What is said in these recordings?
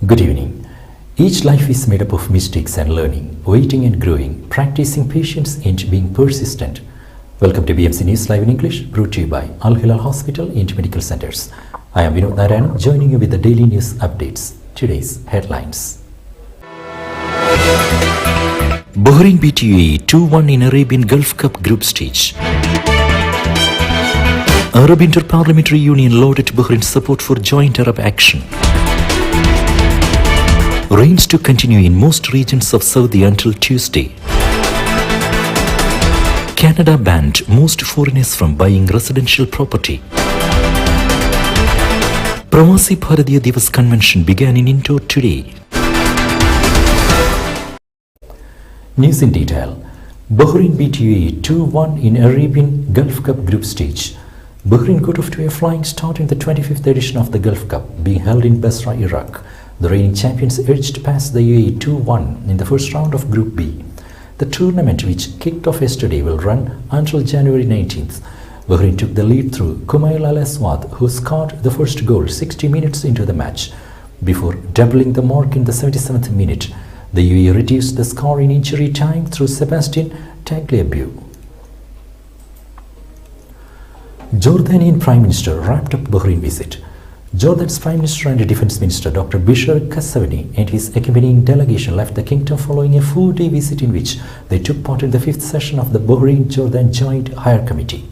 Good evening. Each life is made up of mistakes and learning, waiting and growing, practicing patience and being persistent. Welcome to BMC News Live in English, brought to you by Al Hilal Hospital and Medical Centers. I am Vinod Narayan, joining you with the daily news updates. Today's headlines. Bahrain beat UAE 2-1 in Arabian Gulf Cup group stage. Arab Inter-Parliamentary Union lauded Bahrain's support for joint Arab action. Rains to continue in most regions of Saudi until Tuesday. Canada banned most foreigners from buying residential property. Pravasi Bharatiya Divas convention began in Indore today. News in detail. Bahrain beat UAE 2-1 in Arabian Gulf Cup group stage. Bahrain got off to a flying start in the 25th edition of the Gulf Cup, being held in Basra, Iraq. The reigning champions edged past the UAE 2-1 in the first round of Group B. The tournament, which kicked off yesterday, will run until January 19th. Bahrain took the lead through Kumail Al Aswad, who scored the first goal 60 minutes into the match. Before doubling the mark in the 77th minute, the UAE reduced the score in injury time through Sebastian Tagliabue. Jordanian Prime Minister wrapped up Bahrain visit. Jordan's Prime Minister and Defense Minister Dr. Bishar Kassavani and his accompanying delegation left the kingdom following a 4-day visit in which they took part in the 5th session of the Bahrain-Jordan Joint Higher Committee.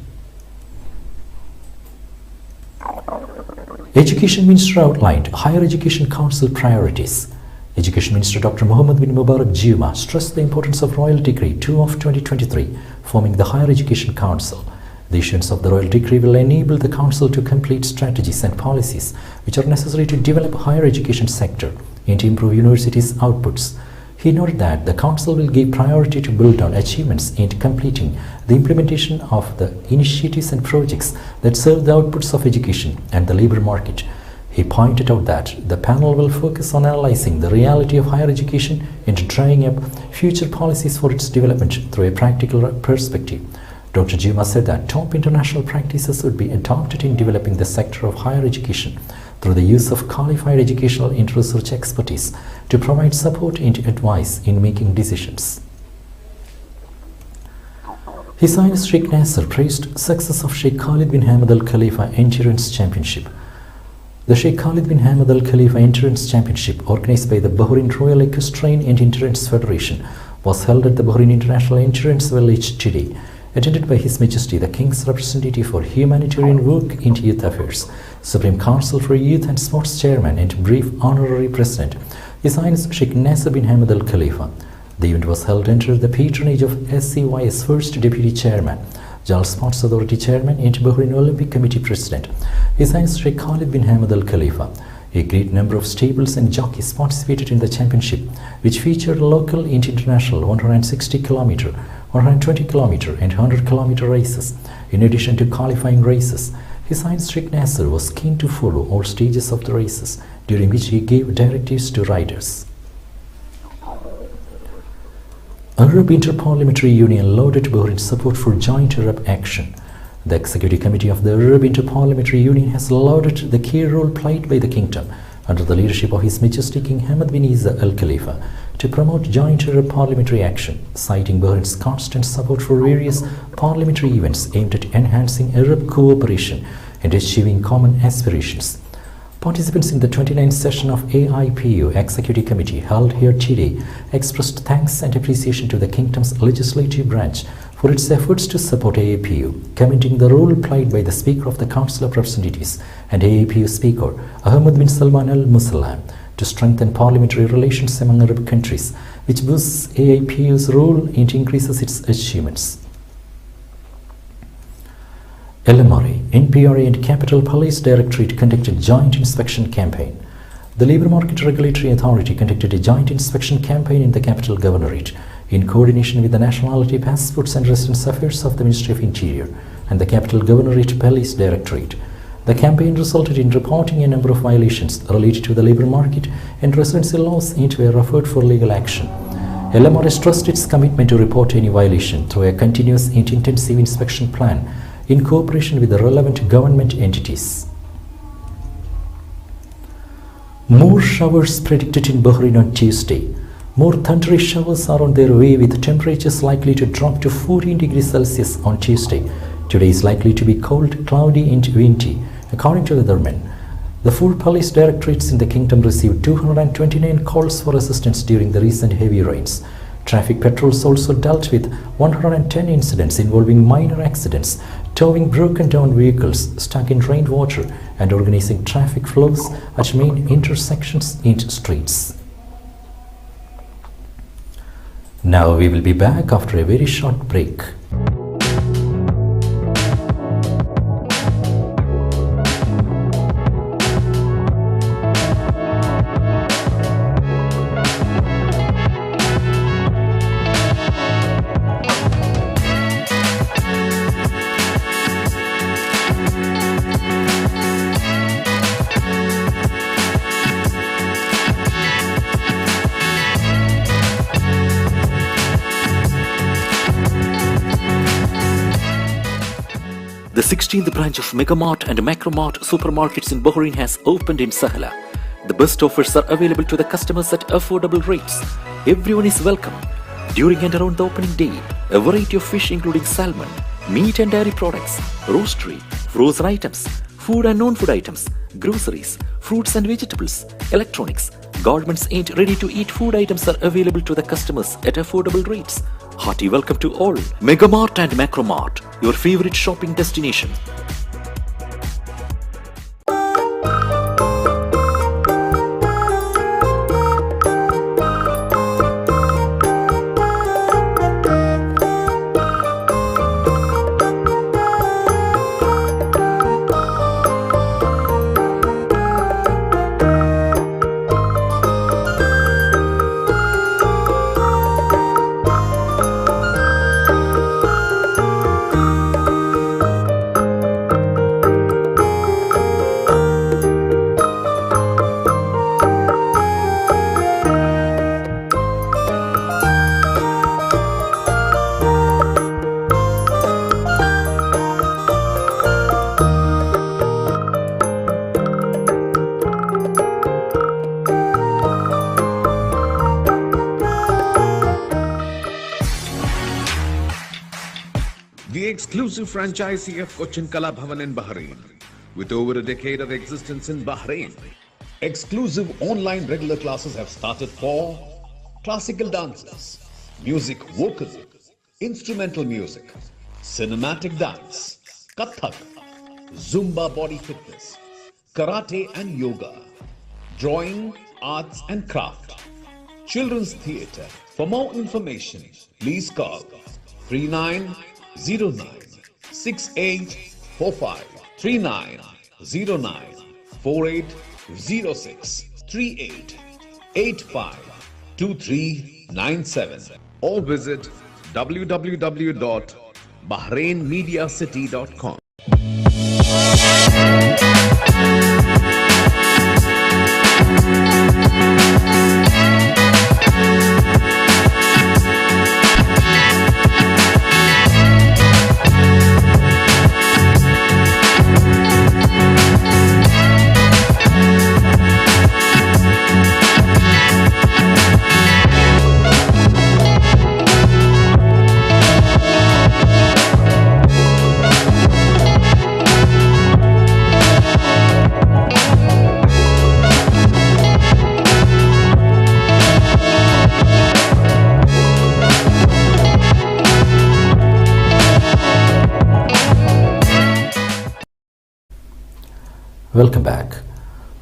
Education Minister outlined Higher Education Council priorities. Education Minister Dr. Mohammed bin Mubarak Juma stressed the importance of Royal Decree 2 of 2023, forming the Higher Education Council. The issuance of the Royal Decree will enable the Council to complete strategies and policies which are necessary to develop higher education sector and to improve universities' outputs. He noted that the Council will give priority to build on achievements and completing the implementation of the initiatives and projects that serve the outputs of education and the labour market. He pointed out that the panel will focus on analysing the reality of higher education and drawing up future policies for its development through a practical perspective. Dr. Juma said that top international practices would be adopted in developing the sector of higher education through the use of qualified educational and research expertise to provide support and advice in making decisions. His Highness Sheikh Nasser praised success of Sheikh Khalid bin Hamad Al Khalifa Endurance Championship. The Sheikh Khalid bin Hamad Al Khalifa Endurance Championship, organized by the Bahrain Royal Equestrian and Endurance Federation, was held at the Bahrain International Endurance Village today. Attended by His Majesty the King's Representative for Humanitarian Work and Youth Affairs, Supreme Council for Youth and Sports Chairman and Brief Honorary President, His Highness Sheikh Nasser bin Hamad Al Khalifa. The event was held under the patronage of SCY's First Deputy Chairman, Jal Sports Authority Chairman and Bahrain Olympic Committee President, His Highness Sheikh Khalid bin Hamad Al Khalifa. A great number of stables and jockeys participated in the championship, which featured local and international 160 km, 120 km and 100 km races. In addition to qualifying races, His Highness Sheikh Nasser was keen to follow all stages of the races, during which he gave directives to riders. Arab Inter-Parliamentary Union lauded Bahrain's support for joint Arab action. The Executive Committee of the Arab Inter-Parliamentary Union has lauded the key role played by the kingdom under the leadership of His Majesty King Hamad bin Isa Al Khalifa to promote joint Arab parliamentary action, citing Bahrain's constant support for various parliamentary events aimed at enhancing Arab cooperation and achieving common aspirations. Participants in the 29th session of AIPU Executive Committee held here today expressed thanks and appreciation to the kingdom's legislative branch for its efforts to support AIPU, commending the role played by the Speaker of the Council of Representatives and AIPU Speaker Ahmed bin Salman Al Musallam to strengthen parliamentary relations among Arab countries, which boosts AIPU's role and increases its achievements. LMRA, NPRA and Capital Police Directorate conducted joint inspection campaign. The Labour Market Regulatory Authority conducted a joint inspection campaign in the Capital Governorate in coordination with the Nationality, Passports and Residence Affairs of the Ministry of Interior and the Capital Governorate Police Directorate. The campaign resulted in reporting a number of violations related to the labour market and residency laws and were referred for legal action. LMRA stressed its commitment to report any violation through a continuous and intensive inspection plan in cooperation with the relevant government entities. More showers predicted in Bahrain on Tuesday. More thundery showers are on their way with temperatures likely to drop to 14 degrees Celsius on Tuesday. Today is likely to be cold, cloudy and windy, according to weathermen. The 4 police directorates in the kingdom received 229 calls for assistance during the recent heavy rains. Traffic patrols also dealt with 110 incidents involving minor accidents, towing broken down vehicles stuck in rainwater and organizing traffic flows at main intersections and streets. Now we will be back after a very short break. The 16th branch of Megamart and Macromart supermarkets in Bahrain has opened in Sahala. The best offers are available to the customers at affordable rates. Everyone is welcome. During and around the opening day, a variety of fish including salmon, meat and dairy products, roastery, frozen items, food and non-food items, groceries, fruits and vegetables, electronics, garments and ready-to-eat food items are available to the customers at affordable rates. Hearty welcome to all. Megamart and Macromart, your favorite shopping destination. The exclusive franchisee of Cochin Kala Bhavan in Bahrain. With over a decade of existence in Bahrain, exclusive online regular classes have started for classical dances, music vocal, instrumental music, cinematic dance, Kathak, Zumba body fitness, karate and yoga, drawing, arts and craft, children's theatre. For more information, please call 3909 6845 3909 4806 3885 2397 or visit www.bahrainmediacity.com. Welcome back.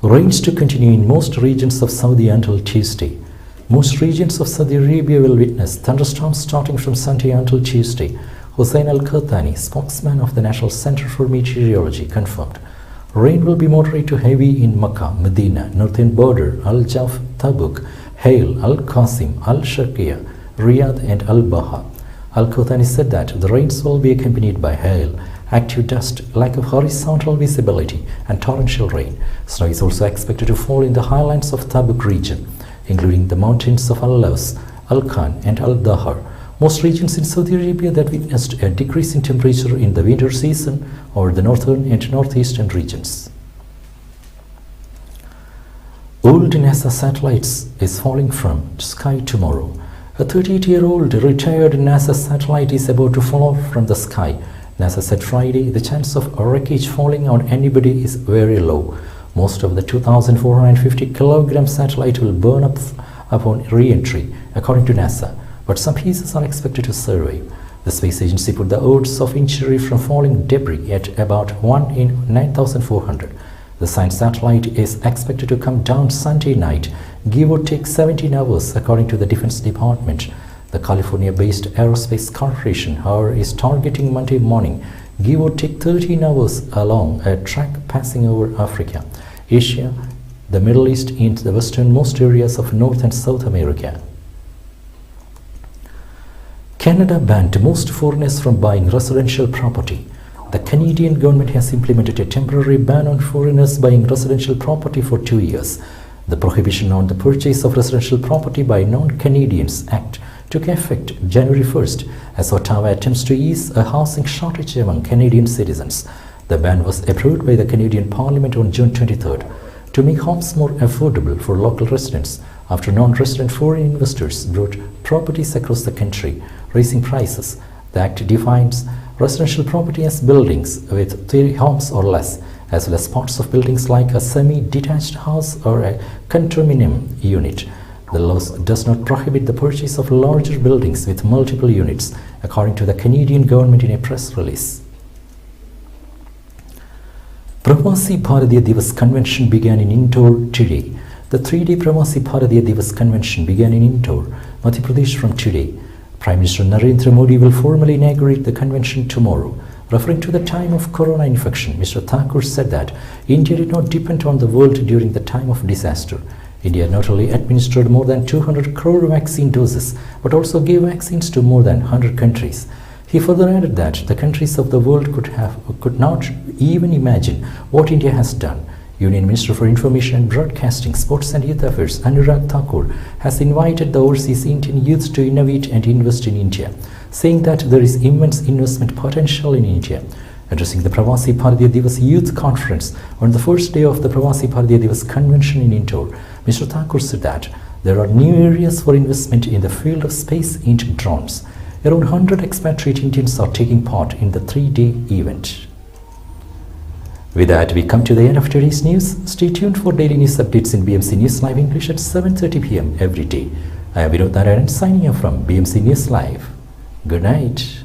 Rains to continue in most regions of Saudi until Tuesday. Most regions of Saudi Arabia will witness thunderstorms starting from Sunday until Tuesday. Hussein Al-Qahtani, spokesman of the National Center for Meteorology, confirmed. Rain will be moderate to heavy in Makkah, Medina, northern border, Al-Jaf, Tabuk, Hail, Al-Qasim, Al-Sharqiyah, Riyadh and Al-Baha. Al-Qahtani said that the rains will be accompanied by hail, active dust, lack of horizontal visibility and torrential rain. Snow is also expected to fall in the highlands of Tabuk region, including the mountains of Al-Laus, Al-Khan and Al-Dahar. Most regions in Saudi Arabia that witnessed a decrease in temperature in the winter season are the northern and northeastern regions. Old NASA satellites is falling from sky tomorrow. A 38-year-old retired NASA satellite is about to fall off from the sky. NASA said Friday the chance of wreckage falling on anybody is very low. Most of the 2,450 kilogram satellite will burn up upon re-entry, according to NASA, but some pieces are expected to survive. The space agency put the odds of injury from falling debris at about 1 in 9,400. The science satellite is expected to come down Sunday night, give or take 17 hours, according to the Defense Department. The California-based Aerospace Corporation, however, is targeting Monday morning, give or take 13 hours, along a track passing over Africa, Asia, the Middle East, into the westernmost areas of North and South America. Canada banned most foreigners from buying residential property. The Canadian government has implemented a temporary ban on foreigners buying residential property for 2 years. The prohibition on the purchase of residential property by non-Canadians Act took effect January 1st as Ottawa attempts to ease a housing shortage among Canadian citizens. The ban was approved by the Canadian Parliament on June 23rd to make homes more affordable for local residents after non-resident foreign investors brought properties across the country, raising prices. The Act defines residential property as buildings with 3 homes or less, as well as parts of buildings like a semi-detached house or a condominium unit. The law does not prohibit the purchase of larger buildings with multiple units, according to the Canadian government in a press release. Pravasi Bharatiya Divas Convention began in Indore today. The 3-day Pravasi Bharatiya Divas Convention began in Indore, Madhya Pradesh from today. Prime Minister Narendra Modi will formally inaugurate the convention tomorrow. Referring to the time of corona infection, Mr. Thakur said that India did not depend on the world during the time of disaster. India not only administered more than 200 crore vaccine doses, but also gave vaccines to more than 100 countries. He further added that the countries of the world could not even imagine what India has done. Union Minister for Information and Broadcasting, Sports and Youth Affairs Anurag Thakur has invited the overseas Indian youth to innovate and invest in India, saying that there is immense investment potential in India. Addressing the Pravasi Bharatiya Divas Youth Conference on the first day of the Pravasi Bharatiya Divas Convention in Indore, Mr. Thakur said that there are new areas for investment in the field of space and drones. Around 100 expatriate Indians are taking part in the 3-day event. With that, we come to the end of today's news. Stay tuned for daily news updates in BMC News Live English at 7:30 p.m. every day. I am Vinod Narayan signing off from BMC News Live. Good night.